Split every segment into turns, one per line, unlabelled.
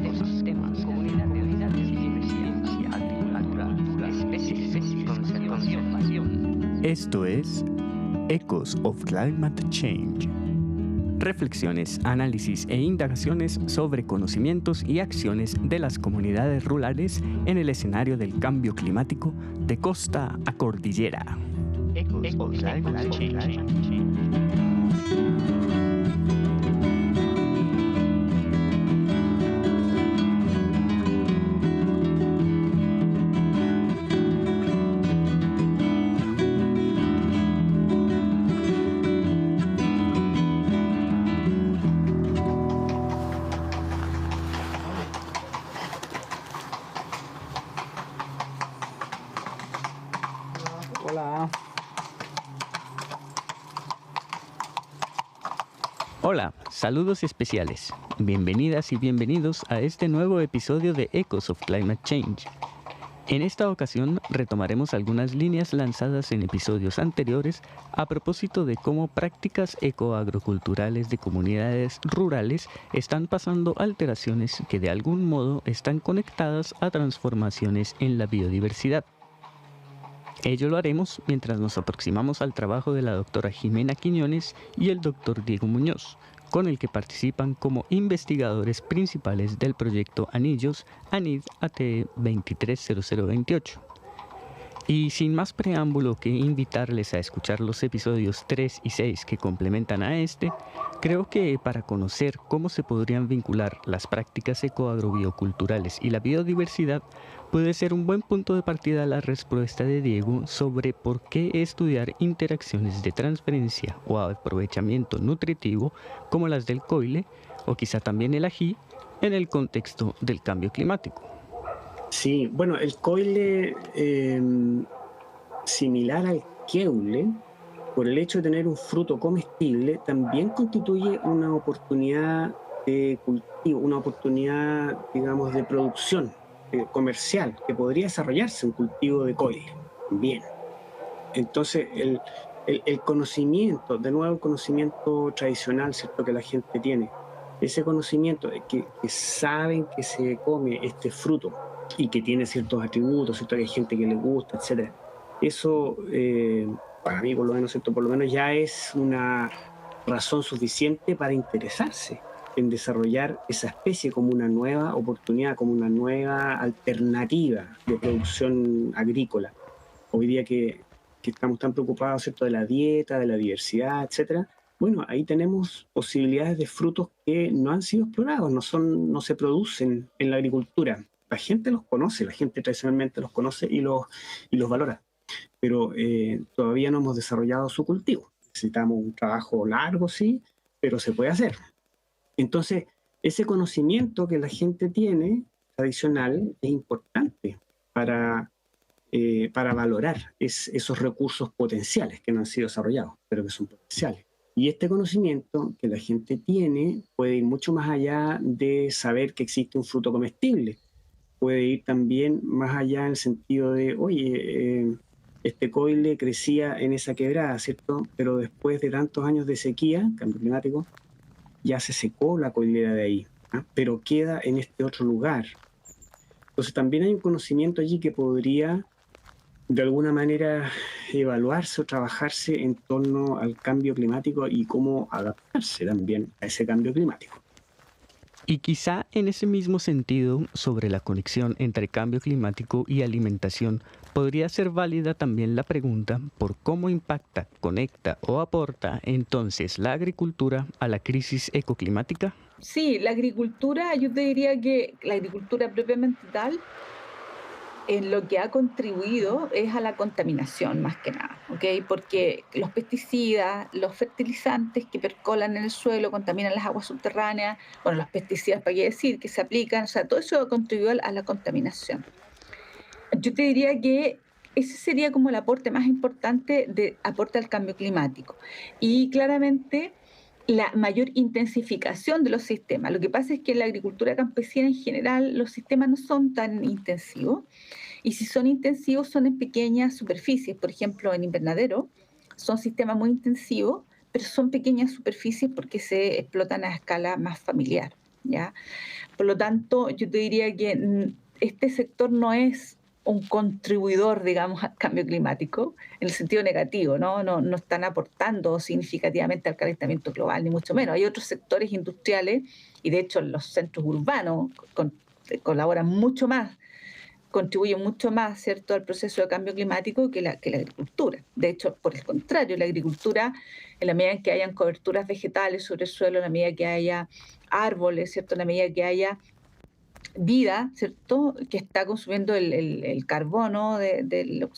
ecosistemas, comunidades, ciencia, agricultura, especies, conservación.
Esto es Echoes of Climate Change. Reflexiones, análisis e indagaciones sobre conocimientos y acciones de las comunidades rurales en el escenario del cambio climático de costa a cordillera.
Echoes of Climate Change.
Hola, saludos especiales. Bienvenidas y bienvenidos a este nuevo episodio de Echoes of Climate Change. En esta ocasión retomaremos algunas líneas lanzadas en episodios anteriores a propósito de cómo prácticas ecoagroculturales de comunidades rurales están pasando alteraciones que de algún modo están conectadas a transformaciones en la biodiversidad. Ello lo haremos mientras nos aproximamos al trabajo de la doctora Jimena Quiñones y el doctor Diego Muñoz, con el que participan como investigadores principales del proyecto Anillos ANID AT 230028. Y sin más preámbulo que invitarles a escuchar los episodios 3 y 6 que complementan a este, creo que para conocer cómo se podrían vincular las prácticas ecoagrobioculturales y la biodiversidad, puede ser un buen punto de partida la respuesta de Diego sobre por qué estudiar interacciones de transferencia o aprovechamiento nutritivo como las del coile, o quizá también el ají, en el contexto del cambio climático.
Sí, bueno, el coile, similar al queule, por el hecho de tener un fruto comestible, también constituye una oportunidad de cultivo, una oportunidad, digamos, de producción comercial, que podría desarrollarse un cultivo de coile. Bien. Entonces, el conocimiento, de nuevo el conocimiento tradicional, ¿cierto?, que la gente tiene, ese conocimiento de que saben que se come este fruto y que tiene ciertos atributos, ¿cierto?, que hay gente que le gusta, etc. Eso, para mí, por lo menos, ¿cierto?, por lo menos ya es una razón suficiente para interesarse en desarrollar esa especie como una nueva oportunidad, como una nueva alternativa de producción agrícola. Hoy día que estamos tan preocupados, ¿cierto?, de la dieta, de la diversidad, etcétera. Bueno, ahí tenemos posibilidades de frutos que no han sido explorados, no se producen en la agricultura. La gente los conoce, la gente tradicionalmente los conoce y los valora, pero todavía no hemos desarrollado su cultivo. Necesitamos un trabajo largo, sí, pero se puede hacer. Entonces, ese conocimiento que la gente tiene tradicional es importante para valorar esos recursos potenciales que no han sido desarrollados, pero que son potenciales. Y este conocimiento que la gente tiene puede ir mucho más allá de saber que existe un fruto comestible. Puede ir también más allá en el sentido de, oye, este coile crecía en esa quebrada, ¿cierto? Pero después de tantos años de sequía, cambio climático, ya se secó la coilera de ahí, ¿ah? Pero queda en este otro lugar. Entonces también hay un conocimiento allí que podría de alguna manera evaluarse o trabajarse en torno al cambio climático y cómo adaptarse también a ese cambio climático.
Y quizá en ese mismo sentido, sobre la conexión entre cambio climático y alimentación, podría ser válida también la pregunta por cómo impacta, conecta o aporta entonces la agricultura a la crisis ecoclimática.
Sí, la agricultura, yo te diría que la agricultura propiamente tal, en lo que ha contribuido es a la contaminación más que nada, ¿ok? Porque los pesticidas, los fertilizantes que percolan en el suelo, contaminan las aguas subterráneas, bueno, los pesticidas, ¿para qué decir?, que se aplican, o sea, todo eso contribuyó a la contaminación. Yo te diría que ese sería como el aporte más importante de aporte al cambio climático. Y claramente la mayor intensificación de los sistemas. Lo que pasa es que en la agricultura campesina en general los sistemas no son tan intensivos, y si son intensivos son en pequeñas superficies, por ejemplo en invernadero, son sistemas muy intensivos, pero son pequeñas superficies porque se explotan a escala más familiar, ¿ya? Por lo tanto, yo te diría que este sector no es un contribuidor, digamos, al cambio climático, en el sentido negativo, ¿no? No están aportando significativamente al calentamiento global, ni mucho menos. Hay otros sectores industriales, y de hecho los centros urbanos colaboran mucho más, contribuyen mucho más, ¿cierto?, al proceso de cambio climático que la agricultura. De hecho, por el contrario, la agricultura, en la medida en que hayan coberturas vegetales sobre el suelo, en la medida que haya árboles, ¿cierto?, en la medida que haya vida, ¿cierto?, que está consumiendo el carbono de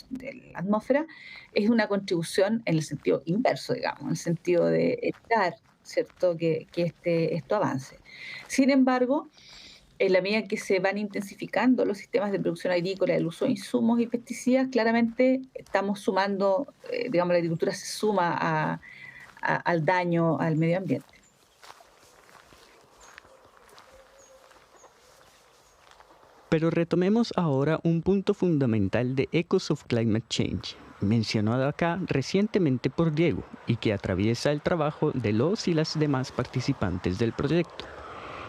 la atmósfera, es una contribución en el sentido inverso, digamos, en el sentido de evitar, ¿cierto?, que esto avance. Sin embargo, en la medida en que se van intensificando los sistemas de producción agrícola, el uso de insumos y pesticidas, claramente estamos sumando, digamos, la agricultura se suma al daño al medio ambiente.
Pero retomemos ahora un punto fundamental de Echoes of Climate Change, mencionado acá recientemente por Diego y que atraviesa el trabajo de los y las demás participantes del proyecto.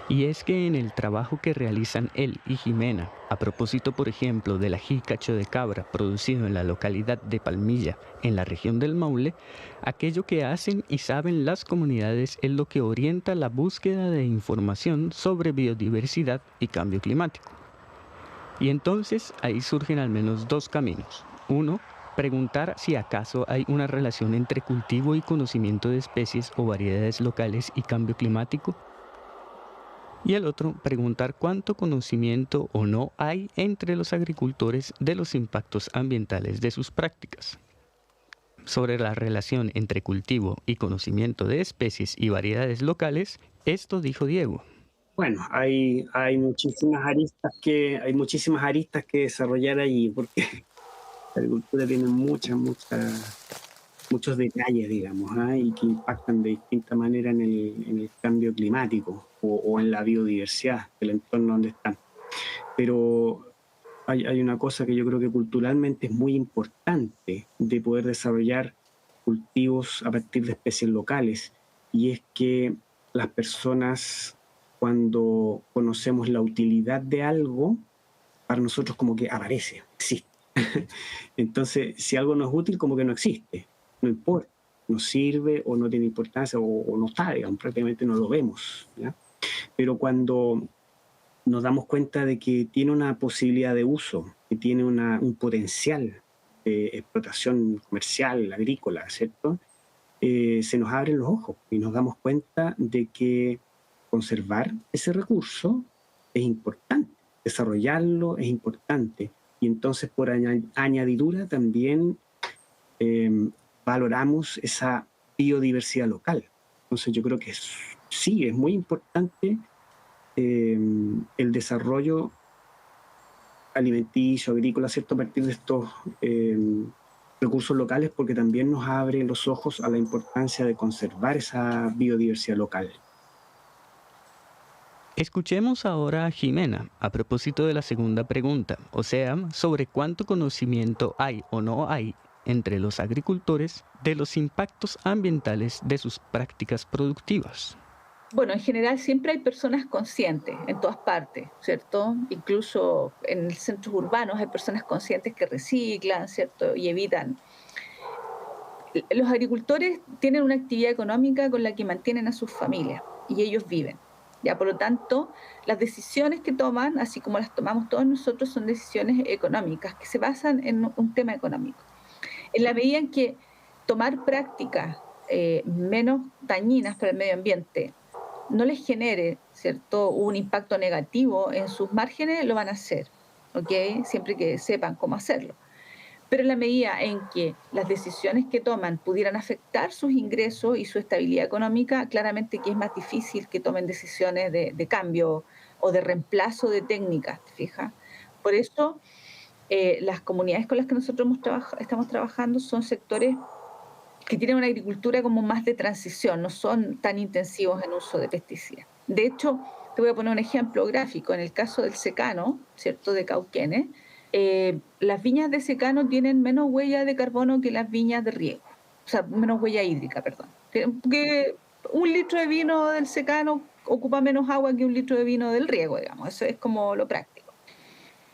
Y es que en el trabajo que realizan él y Jimena, a propósito por ejemplo del ají cacho de cabra producido en la localidad de Palmilla, en la región del Maule, aquello que hacen y saben las comunidades es lo que orienta la búsqueda de información sobre biodiversidad y cambio climático. Y entonces ahí surgen al menos dos caminos. Uno, preguntar si acaso hay una relación entre cultivo y conocimiento de especies o variedades locales y cambio climático. Y el otro, preguntar cuánto conocimiento o no hay entre los agricultores de los impactos ambientales de sus prácticas. Sobre la relación entre cultivo y conocimiento de especies y variedades locales, esto dijo Diego.
Bueno, hay muchísimas aristas que desarrollar allí, porque la agricultura tiene muchos detalles, digamos, y que impactan de distinta manera en el cambio climático o en la biodiversidad del entorno donde están. Pero hay una cosa que yo creo que culturalmente es muy importante de poder desarrollar cultivos a partir de especies locales, y es que las personas, cuando conocemos la utilidad de algo, para nosotros como que aparece, existe. Entonces, si algo no es útil, como que no existe, no importa, no sirve o no tiene importancia o no está, digamos, prácticamente no lo vemos, ¿ya? Pero cuando nos damos cuenta de que tiene una posibilidad de uso, que tiene un potencial de explotación comercial, agrícola, ¿cierto? Se nos abren los ojos y nos damos cuenta de que conservar ese recurso es importante, desarrollarlo es importante, y entonces por añadidura también valoramos esa biodiversidad local. Entonces yo creo que sí, es muy importante el desarrollo alimenticio, agrícola, ¿cierto?, a partir de estos recursos locales, porque también nos abre los ojos a la importancia de conservar esa biodiversidad local.
Escuchemos ahora a Jimena a propósito de la segunda pregunta, o sea, sobre cuánto conocimiento hay o no hay entre los agricultores de los impactos ambientales de sus prácticas productivas.
Bueno, en general siempre hay personas conscientes en todas partes, ¿cierto? Incluso en centros urbanos hay personas conscientes que reciclan, ¿cierto? Y evitan. Los agricultores tienen una actividad económica con la que mantienen a sus familias y ellos viven. Ya, por lo tanto, las decisiones que toman, así como las tomamos todos nosotros, son decisiones económicas que se basan en un tema económico. En la medida en que tomar prácticas menos dañinas para el medio ambiente no les genere, ¿cierto?, un impacto negativo en sus márgenes, lo van a hacer, ¿ok? Siempre que sepan cómo hacerlo. Pero en la medida en que las decisiones que toman pudieran afectar sus ingresos y su estabilidad económica, claramente que es más difícil que tomen decisiones de cambio o de reemplazo de técnicas, ¿te fijas? Por eso, las comunidades con las que nosotros estamos trabajando son sectores que tienen una agricultura como más de transición, no son tan intensivos en uso de pesticidas. De hecho, te voy a poner un ejemplo gráfico. En el caso del secano, ¿cierto?, de Cauquenes, las viñas de secano tienen menos huella de carbono que las viñas de riego. o sea, menos huella hídrica, perdón. Que 1 litro de vino del secano ocupa menos agua que 1 litro de vino del riego, digamos. Eso es como lo práctico.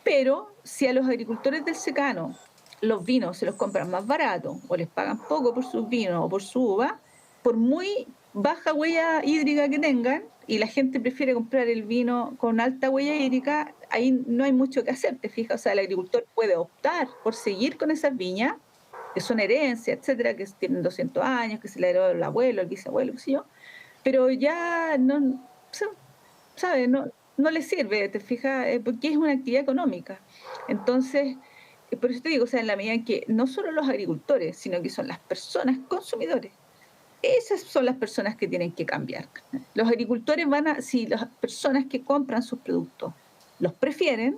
Pero si a los agricultores del secano los vinos se los compran más barato o les pagan poco por sus vinos o por su uva, por muy baja huella hídrica que tengan, y la gente prefiere comprar el vino con alta huella hídrica, ahí no hay mucho que hacer, te fijas. O sea, el agricultor puede optar por seguir con esas viñas, que son herencias, etcétera, que tienen 200 años, que se le heredó el abuelo, el bisabuelo, qué sé yo, pero ya no, ¿sabes? No le sirve, te fijas, porque es una actividad económica. Entonces, por eso te digo, o sea, en la medida en que no solo los agricultores, sino que son las personas consumidores, esas son las personas que tienen que cambiar. Los agricultores si las personas que compran sus productos los prefieren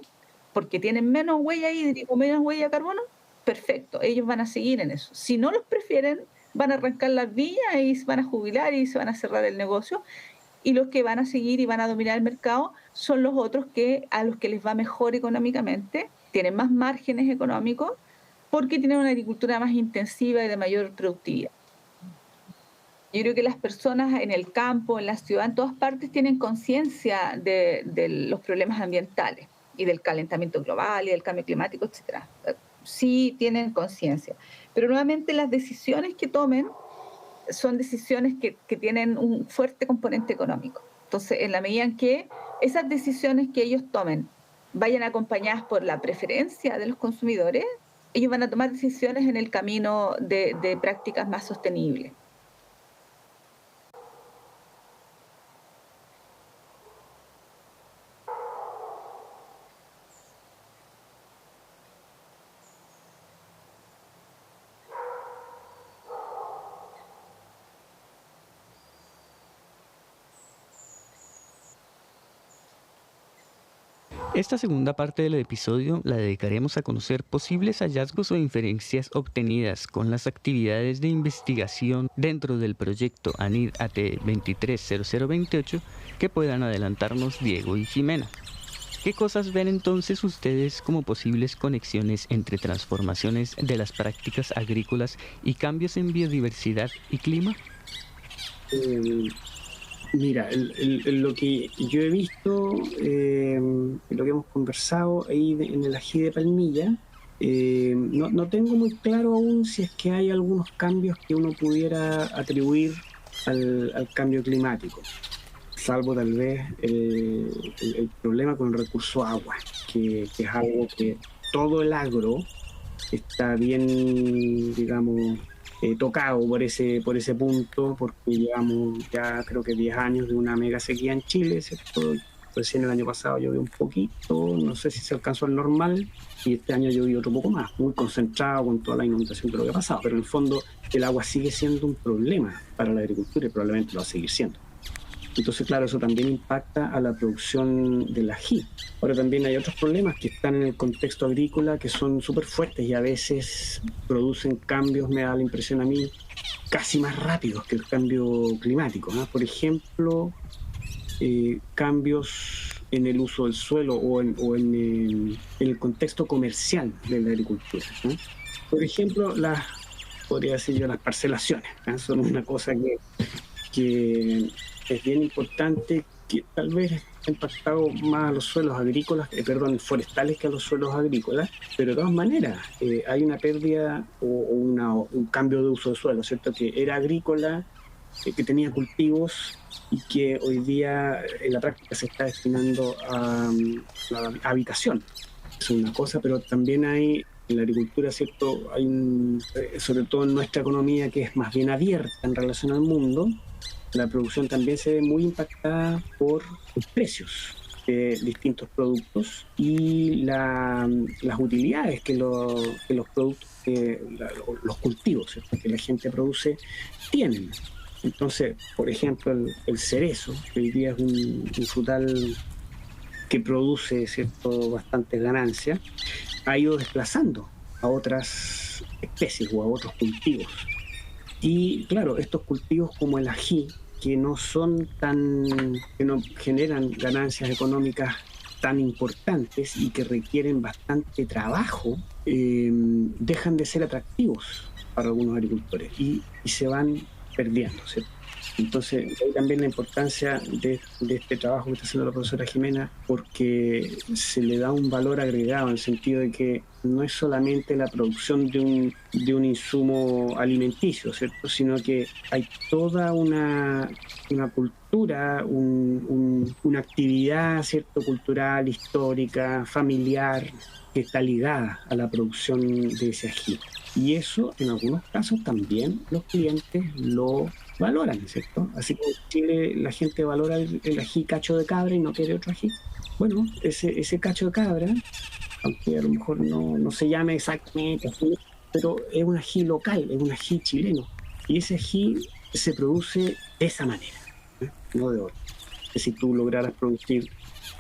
porque tienen menos huella hídrica o menos huella de carbono, perfecto, ellos van a seguir en eso. Si no los prefieren, van a arrancar las viñas y se van a jubilar y se van a cerrar el negocio, y los que van a seguir y van a dominar el mercado son los otros a los que les va mejor económicamente, tienen más márgenes económicos porque tienen una agricultura más intensiva y de mayor productividad. Yo creo que las personas en el campo, en la ciudad, en todas partes tienen conciencia de los problemas ambientales y del calentamiento global y del cambio climático, etcétera. Sí tienen conciencia. Pero nuevamente las decisiones que tomen son decisiones que tienen un fuerte componente económico. Entonces, en la medida en que esas decisiones que ellos tomen vayan acompañadas por la preferencia de los consumidores, ellos van a tomar decisiones en el camino de prácticas más sostenibles.
Esta segunda parte del episodio la dedicaremos a conocer posibles hallazgos o inferencias obtenidas con las actividades de investigación dentro del proyecto ANID AT 230028 que puedan adelantarnos Diego y Jimena. ¿Qué cosas ven entonces ustedes como posibles conexiones entre transformaciones de las prácticas agrícolas y cambios en biodiversidad y clima?
Mira, lo que yo he visto, lo que hemos conversado ahí en el ají de palmilla, no tengo muy claro aún si es que hay algunos cambios que uno pudiera atribuir al cambio climático, salvo tal vez el problema con el recurso agua, que es algo que todo el agro está bien, digamos, tocado por ese punto, porque llevamos ya creo que 10 años de una mega sequía en Chile, ¿cierto? Recién el año pasado llovió un poquito, no sé si se alcanzó el normal, y este año llovió otro poco más, muy concentrado con toda la inundación de lo que ha pasado, pero en el fondo el agua sigue siendo un problema para la agricultura y probablemente lo va a seguir siendo. Entonces, claro, eso también impacta a la producción del ají. Ahora también hay otros problemas que están en el contexto agrícola que son súper fuertes y a veces producen cambios, me da la impresión a mí, casi más rápidos que el cambio climático, ¿no? Por ejemplo, cambios en el uso del suelo o en el contexto comercial de la agricultura, ¿no? Por ejemplo, podría decir yo, las parcelaciones, ¿no? Son una cosa que es bien importante, que tal vez ha impactado más a los suelos agrícolas, forestales que a los suelos agrícolas, pero de todas maneras hay una pérdida o un cambio de uso de suelo, ¿cierto? Que era agrícola, que tenía cultivos y que hoy día en la práctica se está destinando a habitación. Es una cosa, pero también hay en la agricultura, ¿cierto? Sobre todo en nuestra economía que es más bien abierta en relación al mundo, la producción también se ve muy impactada por los precios de distintos productos y las utilidades que los productos, los cultivos, ¿cierto?, que la gente produce tienen. Entonces, por ejemplo, el cerezo, que hoy día es un frutal que produce, ¿cierto?, bastantes ganancias, ha ido desplazando a otras especies o a otros cultivos. Y claro, estos cultivos como el ají, que no generan ganancias económicas tan importantes y que requieren bastante trabajo, dejan de ser atractivos para algunos agricultores y se van perdiendo, ¿cierto? Entonces, hay también la importancia de este trabajo que está haciendo la profesora Jimena, porque se le da un valor agregado en el sentido de que no es solamente la producción de un insumo alimenticio, ¿cierto? Sino que hay toda una cultura, una actividad, ¿cierto? Cultural, histórica, familiar, que está ligada a la producción de ese ají. Y eso, en algunos casos, también los clientes lo valoran, ¿cierto? Así como en Chile la gente valora el ají cacho de cabra y no quiere otro ají. Bueno, ese cacho de cabra, aunque a lo mejor no se llame exactamente así, pero es un ají local, es un ají chileno. Y ese ají se produce de esa manera, no de otra. Que si tú lograras producir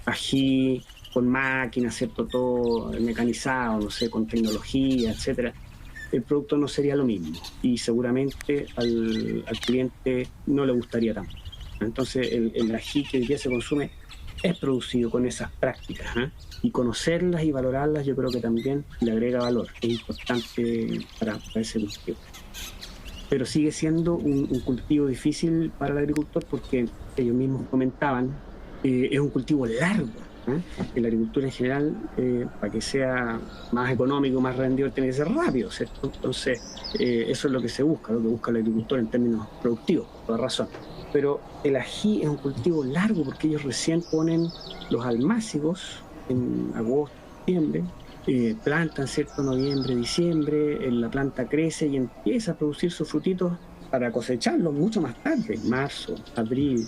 ají con máquinas, ¿cierto? Todo mecanizado, no sé, con tecnología, etcétera, el producto no sería lo mismo y seguramente al cliente no le gustaría tanto. Entonces el ají que hoy día se consume es producido con esas prácticas, ¿eh? Y conocerlas y valorarlas yo creo que también le agrega valor, es importante para ese cultivo. Pero sigue siendo un cultivo difícil para el agricultor porque ellos mismos comentaban, es un cultivo largo. En la agricultura en general, para que sea más económico, más rendidor, tiene que ser rápido, ¿cierto? Entonces, eso es lo que se busca, lo que busca el agricultor en términos productivos, por toda razón. Pero el ají es un cultivo largo porque ellos recién ponen los almácigos en agosto, septiembre, plantan, ¿cierto? Noviembre, diciembre, la planta crece y empieza a producir sus frutitos para cosecharlos mucho más tarde, marzo, abril.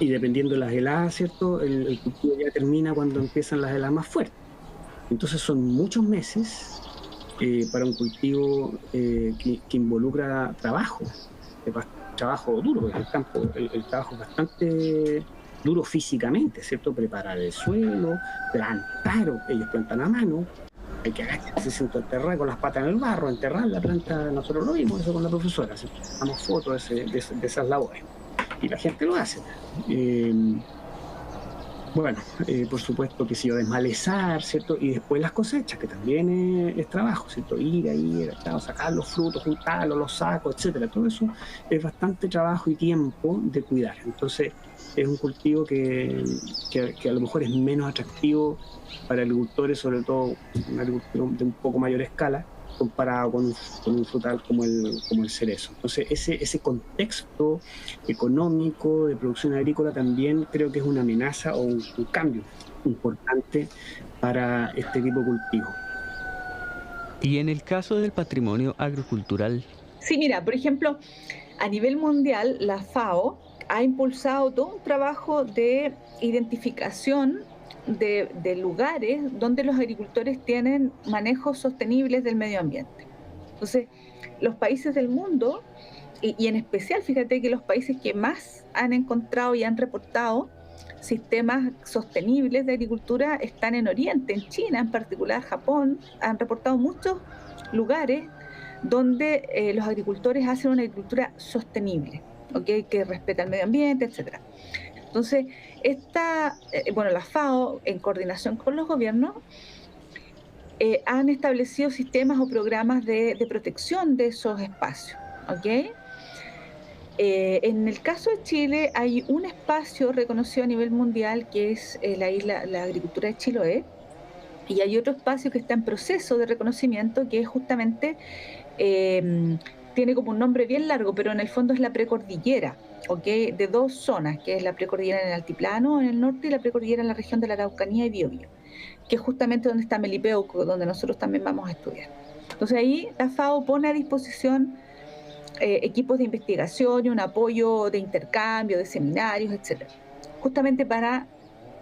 Y dependiendo de las heladas, ¿cierto? El cultivo ya termina cuando empiezan las heladas más fuertes. Entonces son muchos meses para un cultivo que involucra trabajo duro, porque el campo, el trabajo es bastante duro físicamente, ¿cierto? Preparar el suelo, plantar, ellos plantan a mano, hay que agacharse, ¿cierto? Enterrar con las patas en el barro, enterrar la planta, nosotros lo vimos eso con la profesora, ¿cierto? Damos fotos de esas labores. Y la gente lo hace. Por supuesto que sí, desmalezar, ¿cierto? Y después las cosechas, que también es trabajo, ¿cierto? Ir ahí, sacar los frutos, juntarlos, los sacos, etcétera. Todo eso es bastante trabajo y tiempo de cuidar. Entonces, es un cultivo que a lo mejor es menos atractivo para agricultores, sobre todo un agricultor de un poco mayor escala, comparado con un frutal como el cerezo. Entonces, ese contexto económico de producción agrícola también creo que es una amenaza o un cambio importante para este tipo de cultivo.
Y en el caso del patrimonio agrocultural.
Sí, mira, por ejemplo, a nivel mundial, la FAO ha impulsado todo un trabajo de identificación de lugares donde los agricultores tienen manejos sostenibles del medio ambiente. Entonces, los países del mundo, y en especial, fíjate que los países que más han encontrado y han reportado sistemas sostenibles de agricultura están en Oriente, en China en particular, Japón, han reportado muchos lugares donde los agricultores hacen una agricultura sostenible, ¿okay? Que respeta el medio ambiente, etcétera. Entonces, la FAO, en coordinación con los gobiernos, han establecido sistemas o programas de protección de esos espacios, ¿ok? En el caso de Chile, hay un espacio reconocido a nivel mundial que es la agricultura de Chiloé, y hay otro espacio que está en proceso de reconocimiento que es justamente, tiene como un nombre bien largo, pero en el fondo es la precordillera, ¿okay? De dos zonas, que es la precordillera en el altiplano en el norte y la precordillera en la región de la Araucanía y Biobío, que es justamente donde está Melipeuco, donde nosotros también vamos a estudiar. Entonces ahí la FAO pone a disposición equipos de investigación y un apoyo de intercambio, de seminarios, etcétera, justamente para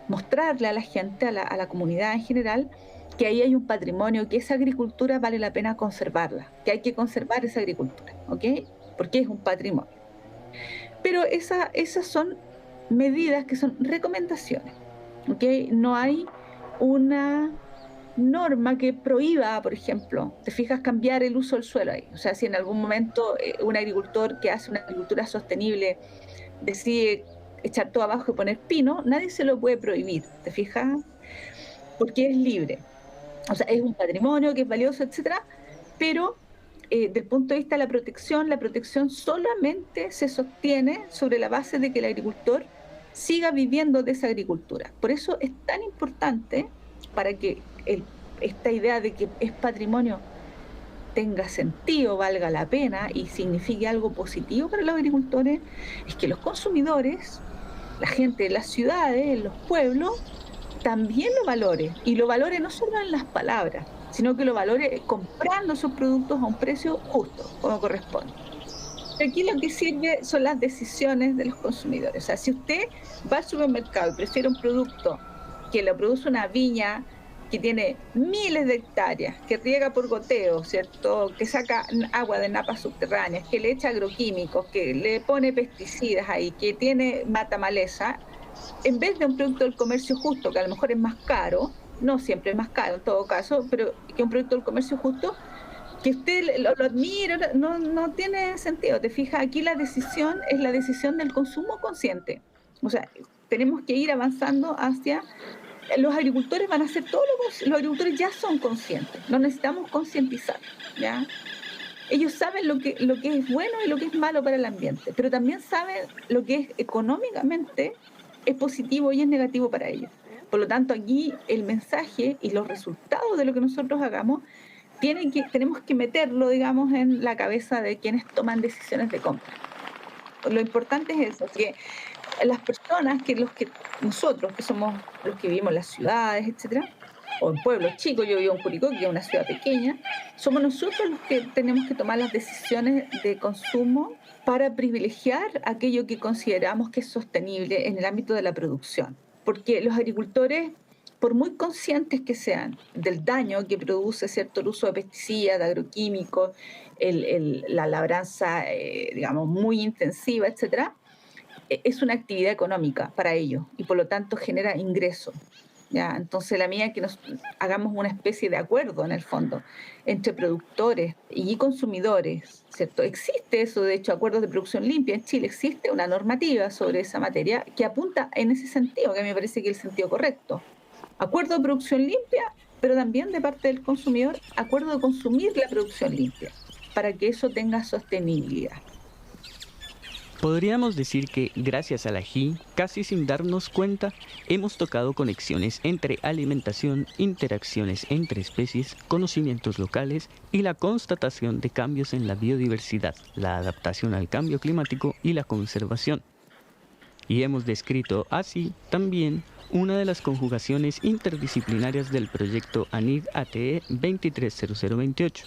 mostrarle a la gente, a la comunidad en general, que ahí hay un patrimonio, que esa agricultura vale la pena conservarla, que hay que conservar esa agricultura, ¿ok? Porque es un patrimonio. Pero esas son medidas que son recomendaciones, ¿ok? No hay una norma que prohíba, por ejemplo, te fijas, cambiar el uso del suelo ahí. O sea, si en algún momento un agricultor que hace una agricultura sostenible decide echar todo abajo y poner pino, nadie se lo puede prohibir, ¿te fijas? porque es libre. O sea, es un patrimonio que es valioso, etcétera, pero del punto de vista de la protección solamente se sostiene sobre la base de que el agricultor siga viviendo de esa agricultura. Por eso es tan importante, para que esta idea de que es patrimonio tenga sentido, valga la pena y signifique algo positivo para los agricultores, es que los consumidores, la gente de las ciudades, en los pueblos, también lo valore, y lo valore no solo en las palabras, sino que lo valore comprando esos productos a un precio justo, como corresponde. Aquí lo que sirve son las decisiones de los consumidores. O sea, si usted va al supermercado y prefiere un producto que lo produce una viña que tiene miles de hectáreas, que riega por goteo, ¿cierto?, que saca agua de napas subterráneas, que le echa agroquímicos, que le pone pesticidas ahí, que tiene mata maleza, en vez de un producto del comercio justo, que a lo mejor es más caro, no siempre es más caro en todo caso, pero que un producto del comercio justo, que usted lo admire, no tiene sentido. Te fijas, aquí la decisión es la decisión del consumo consciente. O sea, tenemos que ir avanzando hacia... Los agricultores van a hacer todo los agricultores ya son conscientes, no necesitamos concientizar, ¿ya? Ellos saben lo que es bueno y lo que es malo para el ambiente, pero también saben lo que es económicamente es positivo y es negativo para ellos. Por lo tanto, aquí el mensaje y los resultados de lo que nosotros hagamos tenemos que meterlo, digamos, en la cabeza de quienes toman decisiones de compra. Lo importante es eso, que las personas, nosotros, que somos los que vivimos en las ciudades, etcétera, o en pueblos chicos, yo vivo en Curicó, que es una ciudad pequeña, somos nosotros los que tenemos que tomar las decisiones de consumo para privilegiar aquello que consideramos que es sostenible en el ámbito de la producción. Porque los agricultores, por muy conscientes que sean del daño que produce cierto el uso de pesticidas, de agroquímicos, la labranza, digamos, muy intensiva, etcétera, es una actividad económica para ellos y por lo tanto genera ingresos. ¿Ya? Entonces, la mía es que nos hagamos una especie de acuerdo en el fondo entre productores y consumidores, ¿cierto? Existe eso, de hecho, acuerdos de producción limpia en Chile, existe una normativa sobre esa materia que apunta en ese sentido, que a mí me parece que es el sentido correcto. Acuerdo de producción limpia, pero también de parte del consumidor, acuerdo de consumir la producción limpia, para que eso tenga sostenibilidad.
Podríamos decir que, gracias a la ají, casi sin darnos cuenta, hemos tocado conexiones entre alimentación, interacciones entre especies, conocimientos locales y la constatación de cambios en la biodiversidad, la adaptación al cambio climático y la conservación. Y hemos descrito así también una de las conjugaciones interdisciplinarias del proyecto ANID-ATE 230028.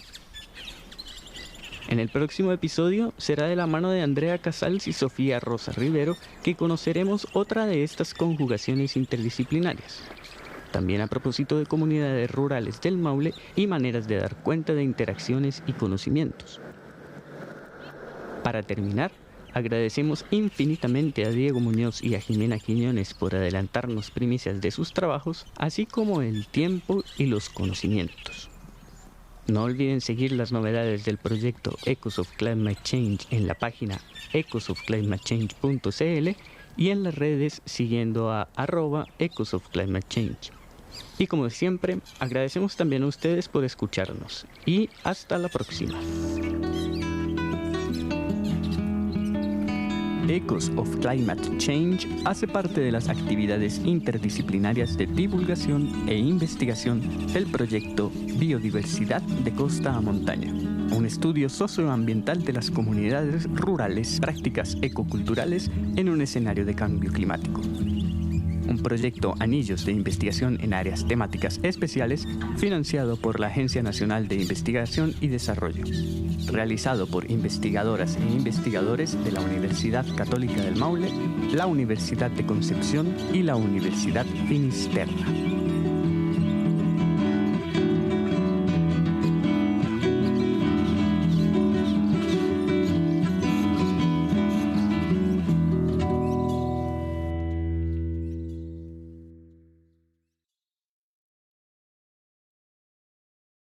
En el próximo episodio será de la mano de Andrea Casals y Sofía Rosa Rivero que conoceremos otra de estas conjugaciones interdisciplinarias. También a propósito de comunidades rurales del Maule y maneras de dar cuenta de interacciones y conocimientos. Para terminar, agradecemos infinitamente a Diego Muñoz y a Jimena Quiñones por adelantarnos primicias de sus trabajos, así como el tiempo y los conocimientos. No olviden seguir las novedades del proyecto Echoes of Climate Change en la página echosofclimatechange.cl y en las redes siguiendo a @echosofclimatechange. Y como siempre, agradecemos también a ustedes por escucharnos y hasta la próxima. Echoes of Climate Change hace parte de las actividades interdisciplinarias de divulgación e investigación del proyecto Biodiversidad de Costa a Montaña, un estudio socioambiental de las comunidades rurales, prácticas ecoculturales en un escenario de cambio climático. Un proyecto Anillos de Investigación en Áreas Temáticas Especiales financiado por la Agencia Nacional de Investigación y Desarrollo, realizado por investigadoras e investigadores de la Universidad Católica del Maule, la Universidad de Concepción y la Universidad Finisterra.